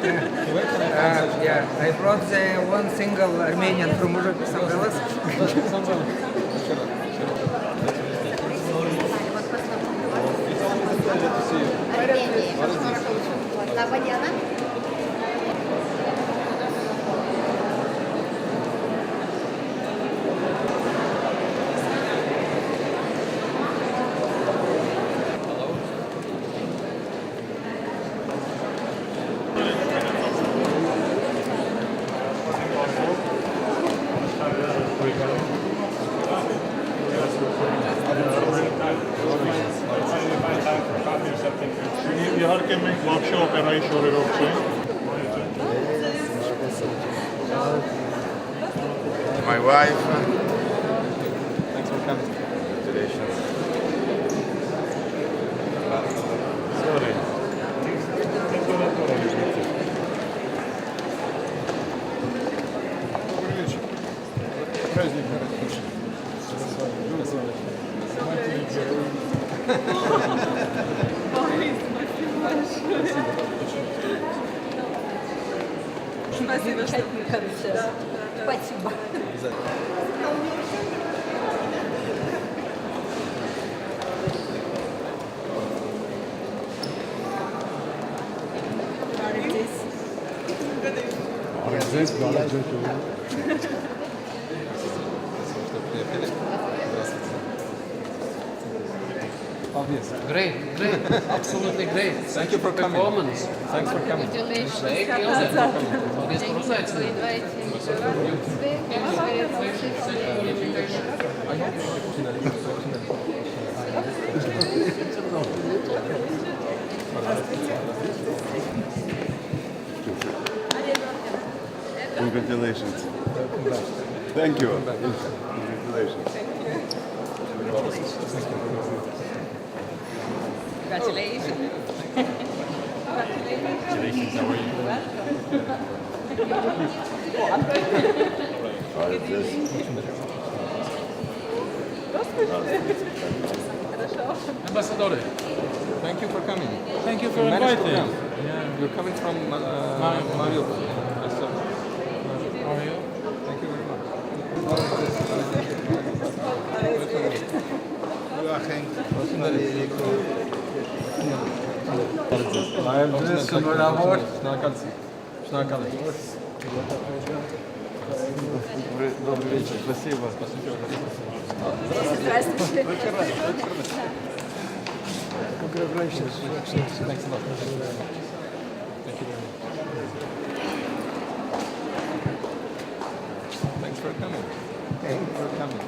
Yeah, I brought the one single Armenian from Europe, umbrellas. իհարկե մենք վարշի օպերայի շորերով չենք։ My wife. Thanks for coming. Congratulations. Sorry. Спасибо, что приходите. Спасибо. Great, absolutely great. Thank you for coming. Performance. Thanks for coming. Congratulations. Thank you. Thank you for inviting Congratulations. Thank you. Congratulations. Congratulations. Congratulations, how are you? Ambassador. Thank you for coming. Thank you for You managed to inviting. come. You're coming from Mariupol. How are you? Thank you very much. Добрый вечер. Спасибо. Здравствуйте. Congratulations. Thanks a lot. Thank you very much. Thanks for coming. Thanks for coming.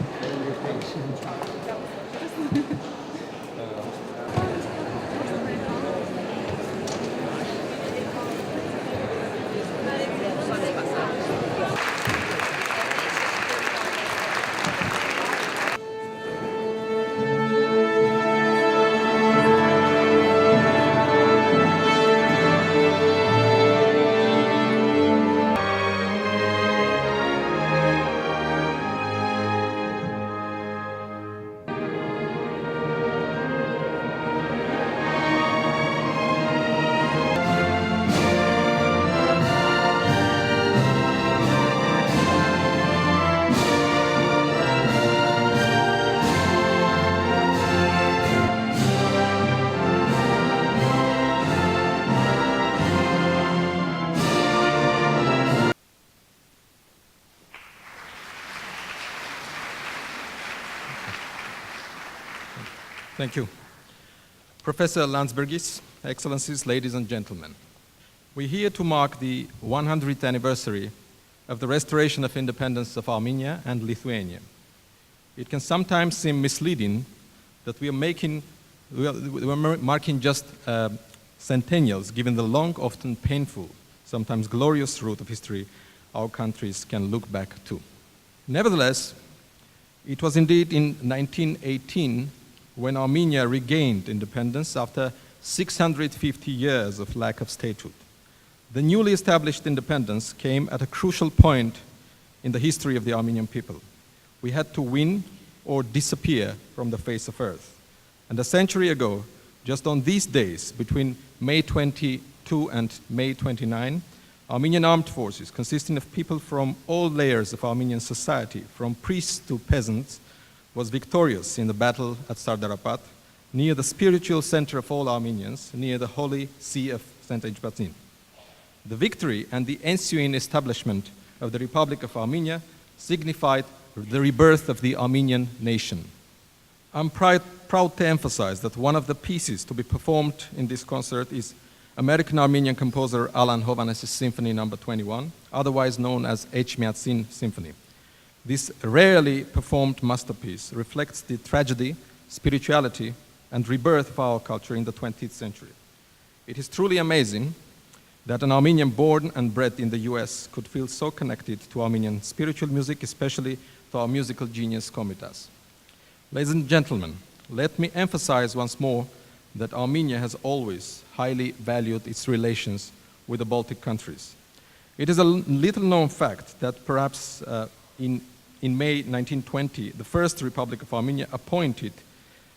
Thank you. Professor Landsbergis, Excellencies, ladies and gentlemen. We're here to mark the 100th anniversary of the restoration of independence of Armenia and Lithuania. It can sometimes seem misleading that we are marking just centennials, given the long, often painful, sometimes glorious route of history our countries can look back to. Nevertheless, it was indeed in 1918 when Armenia regained independence after 650 years of lack of statehood. The newly established independence came at a crucial point in the history of the Armenian people. We had to win or disappear from the face of earth. And a century ago, just on these days, between May 20 2 and May 29, Armenian armed forces, consisting of people from all layers of Armenian society, from priests to peasants, was victorious in the battle at Sardarapat, near the spiritual center of all Armenians, near the holy see of St. Ejbatin. The victory and the ensuing establishment of the Republic of Armenia signified the rebirth of the Armenian nation. I'm proud to emphasize that one of the pieces to be performed in this concert is American-Armenian composer Alan Hovhannes' Symphony No. 21, otherwise known as Echmiadzin Symphony. This rarely performed masterpiece reflects the tragedy, spirituality, and rebirth of our culture in the 20th century. It is truly amazing that an Armenian born and bred in the US could feel so connected to Armenian spiritual music, especially to our musical genius Komitas. Ladies and gentlemen, let me emphasize once more that Armenia has always highly valued its relations with the Baltic countries. It is a little-known fact that perhaps in May 1920, the First Republic of Armenia appointed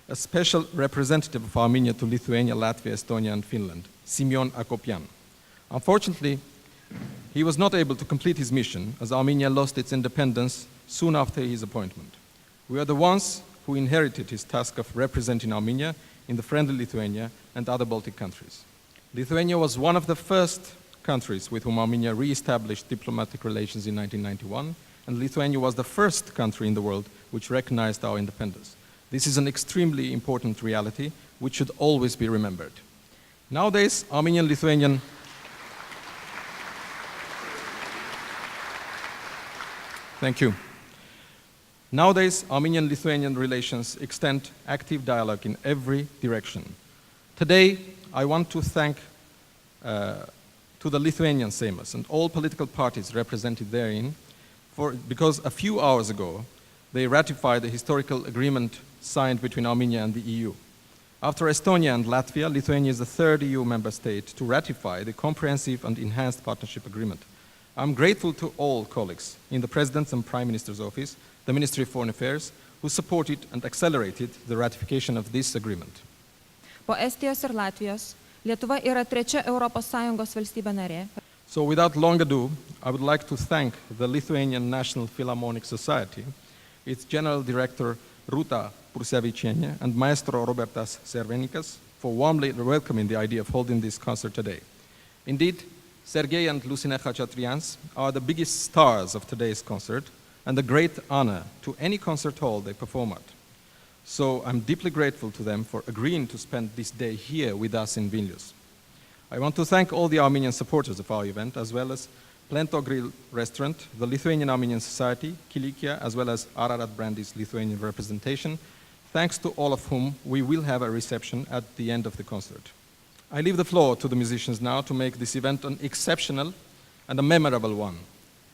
a special representative of Armenia to Lithuania, Latvia, Estonia, and Finland, Simeon Akopyan. Unfortunately, he was not able to complete his mission as Armenia lost its independence soon after his appointment. We are the ones who inherited his task of representing Armenia in the friendly Lithuania and other Baltic countries. Lithuania was one of the first countries with whom Armenia re-established diplomatic relations in 1991, and Lithuania was the first country in the world which recognized our independence. This is an extremely important reality which should always be remembered. Nowadays, Armenian-Lithuanian Thank you. Nowadays, Armenian-Lithuanian relations extend active dialogue in every direction. Today, I want to thank to the Lithuanian Seimas and all political parties represented therein because a few hours ago, they ratified the historical agreement signed between Armenia and the EU. After Estonia and Latvia, Lithuania is the third EU member state to ratify the comprehensive and enhanced partnership agreement. I'm grateful to all colleagues in the President's and Prime Minister's office, the Ministry of Foreign Affairs, who supported and accelerated the ratification of this agreement. Po Estijos ir Latvijos, Lietuva yra trečia ES valstybė narė. So without long ado, I would like to thank the Lithuanian National Philharmonic Society, its General Director Ruta Pursevičienė and Maestro Robertas Servenikas for warmly welcoming the idea of holding this concert today. Indeed, Sergei and Lucine Khachatrians are the biggest stars of today's concert and a great honor to any concert hall they perform at. So I'm deeply grateful to them for agreeing to spend this day here with us in Vilnius. I want to thank all the Armenian supporters of our event, as well as Plento Grill Restaurant, the Lithuanian Armenian Society, Kilikia, as well as Ararat Brandy's Lithuanian representation, thanks to all of whom we will have a reception at the end of the concert. I leave the floor to the musicians now to make this event an exceptional and a memorable one.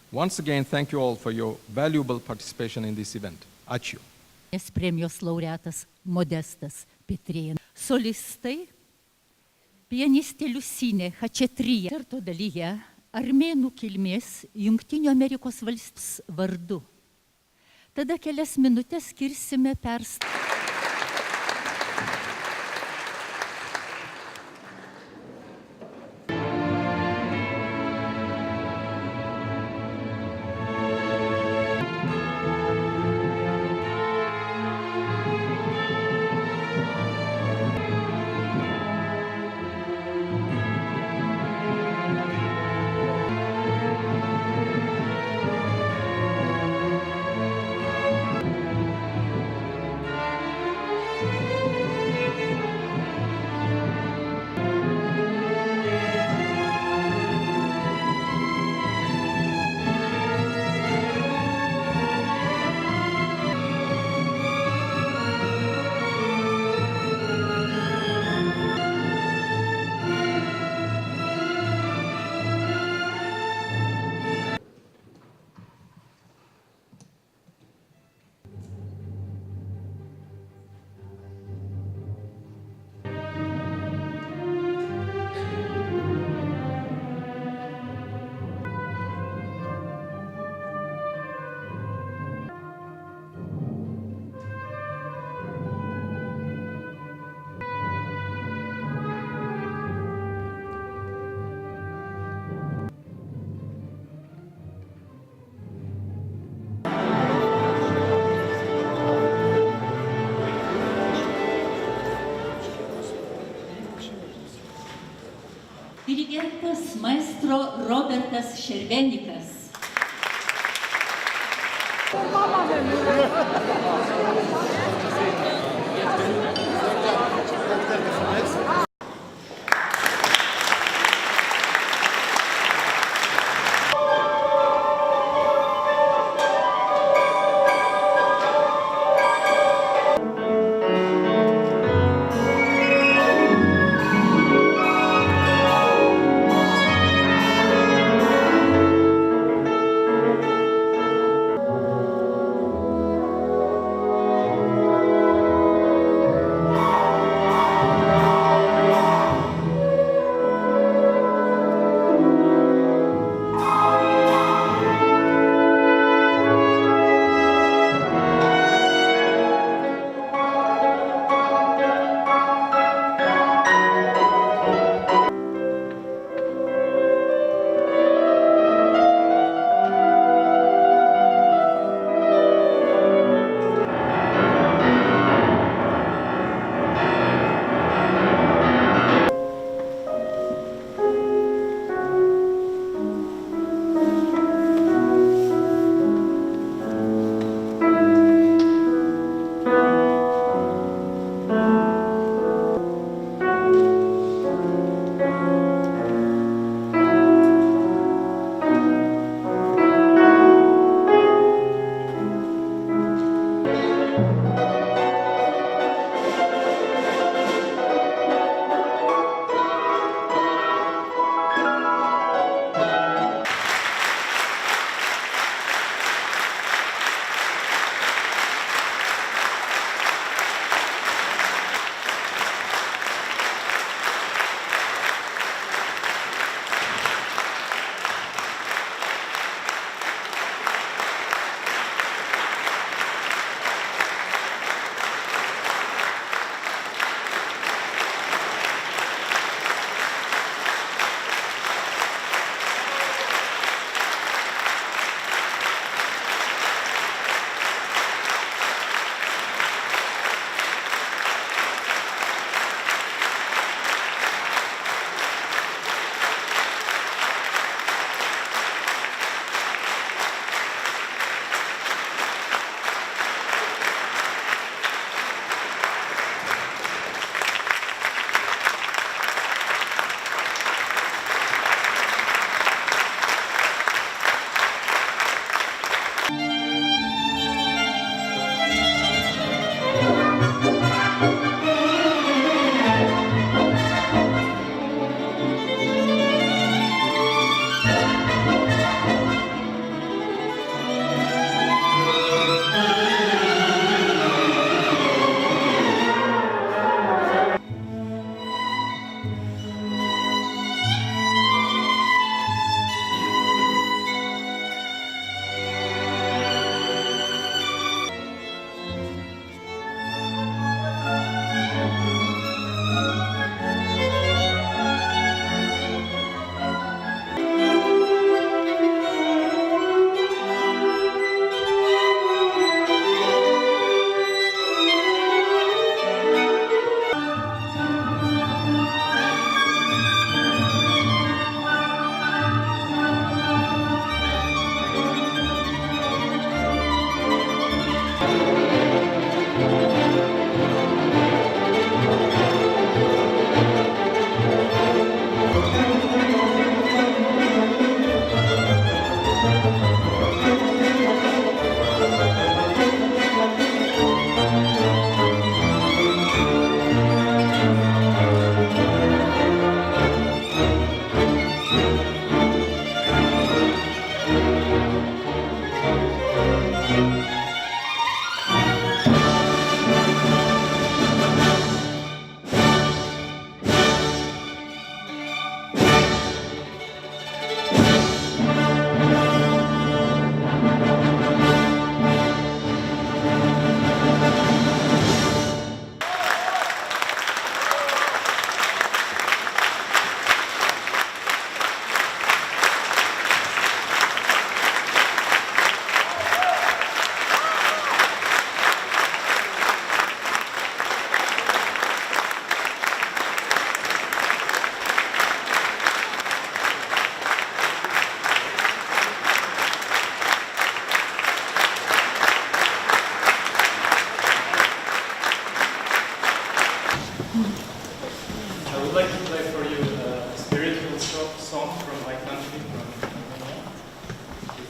Once again, thank you all for your valuable participation in this event. Ačiū. Premijos laureatas Modestas Petrėnas. Solistai, pianistė Liusinė Khachatrija. Koncerto dalyje armėnų kilmės Jungtinių Amerikos valstijos vardu. Tada kelias minutės skirsime Ponas maestro Robertas Šervenikas.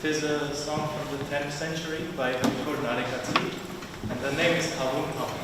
It is a song from the 10th century by Armenia, and the name is Kavun Kavun.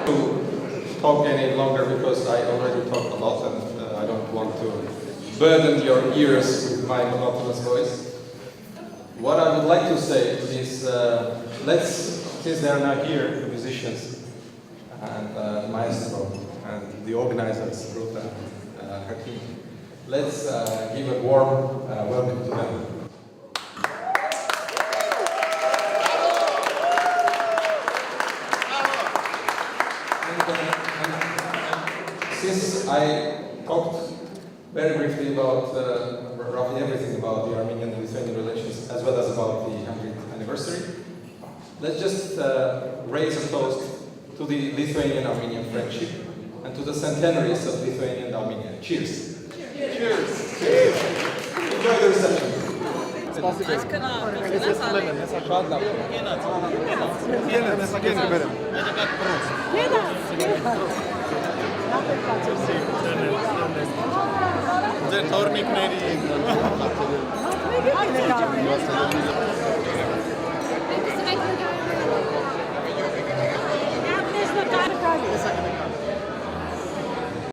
To talk any longer because I already talked a lot and I don't want to burden your ears with my monotonous voice. What I would like to say is, since they are not here, the musicians and the maestro and the organizers, Ruta and Hakim, let's give a warm welcome to them. Since I talked very briefly about roughly everything about the Armenian and Lithuanian relations, as well as about the 100th anniversary, let's just raise a toast to the Lithuanian-Armenian friendship and to the centenaries of Lithuania and Armenia. Cheers! Cheers! Cheers! Enjoy the reception. There's no